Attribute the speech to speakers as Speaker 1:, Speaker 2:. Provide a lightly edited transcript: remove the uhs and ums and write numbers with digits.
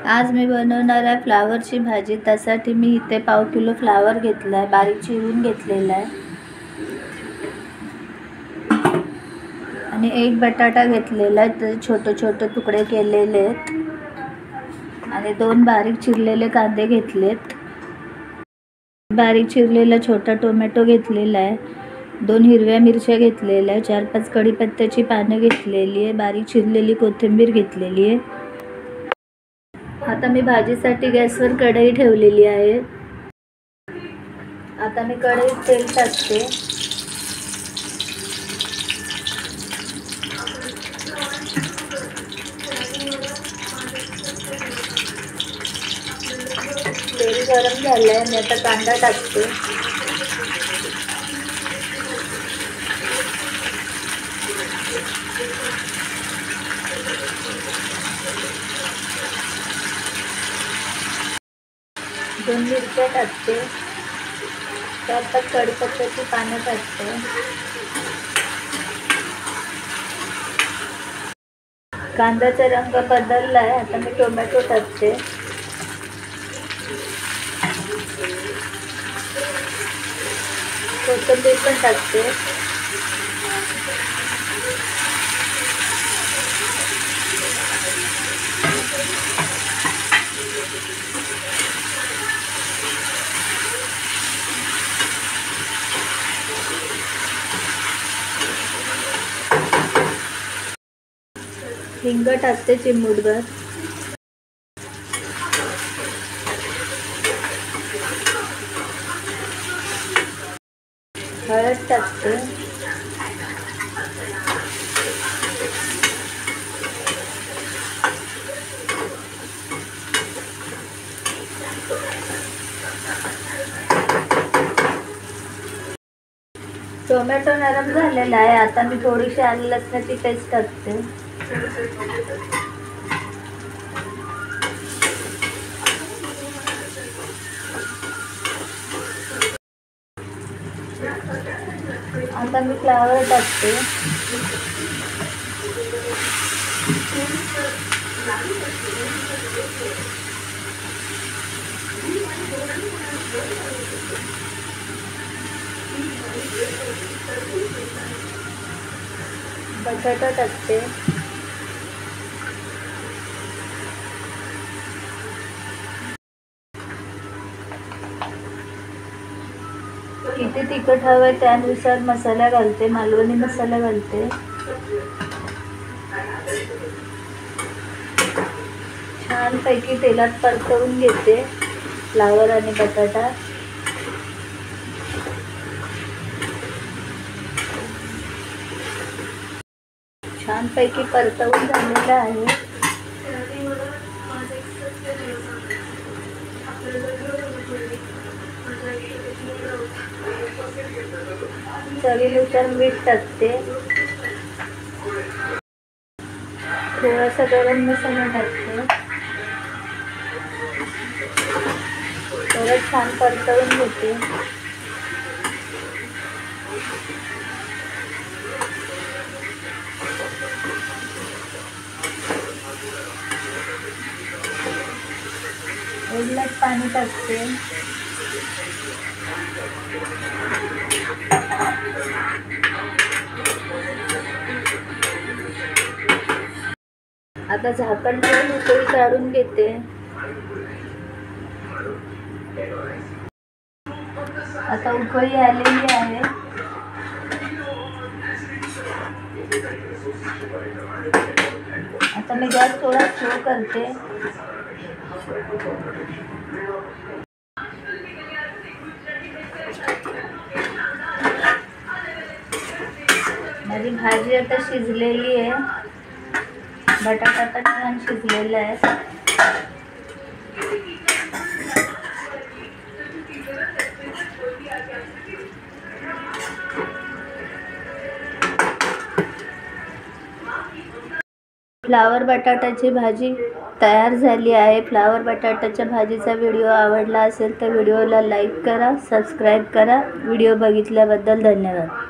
Speaker 1: आज मी बनवणार आहे फ्लावरची भाजी। त्यासाठी मी इथे पाव किलो फ्लावर घेतला आहे, बारीक चिरून घेतलेला आहे। आणि एक बटाटा घेतलेला आहे, त्याचे छोटे छोटे तुकडे केलेले आहेत। आणि 2 बारीक चिरलेले कांदे घेतलेत। बारीक चिरलेला छोटा टोमॅटो घेतलेला आहे। 2 हिरव्या मिरच्या घेतलेल्या आहे। 4-5 कढीपत्त्याची पानं घेतलेली आहे। बारीक चिरलेली कोथिंबीर घेतलेली आहे। आता मी भाजीसाठी गॅसवर कढई ठेवलेली आहे। आता मी कढईत तेल टाकते। तेल गरम झालंय, मी आता कांदा टाकते। दोन मिरच्या टाकते, 4-5 कढीपत्त्याची पानं टाकते। कांद्याचा रंग बदलला आहे, आता मी टोमॅटो टाकते। कोथिंबीर पण टाकते। हिंग टाकते चिमूटभर। हळद टाकते। टोमॅटो नरम झालेला आहे, आता मी थोडीशी आलं लसणाची पेस्ट टाकते। आता मी फ्लावर टाकते। बटाटा टाकते। किती तिखट हवंय त्यानुसार मसाला घालते, मालवणी मसाला घालते। छानपैकी तेलात परतवून घेते फ्लावर आणि बटाटा। छानपैकी परतवून झालेला आहे। चवीनुसार मीठ टाकते। थोडासा गरम मसाला टाकते। परत छान परतवून घेते। एक ग्लास पाणी टाकते। आता झाकण ठेवून उकळी काढून घेते। आता उकळी आलेली आहे। आता मी गॅस थोडा स्लो करते। माझी भाजी आता शिजलेली आहे। बटाटा पण छान शिजलेला आहे। फ्लावर बटाट्याची भाजी तयार झाली आहे। फ्लावर बटाट्याच्या भाजीचा व्हिडिओ आवडला असेल तर व्हिडिओला लाईक करा, सबस्क्राईब करा। व्हिडिओ बघितल्याबद्दल धन्यवाद।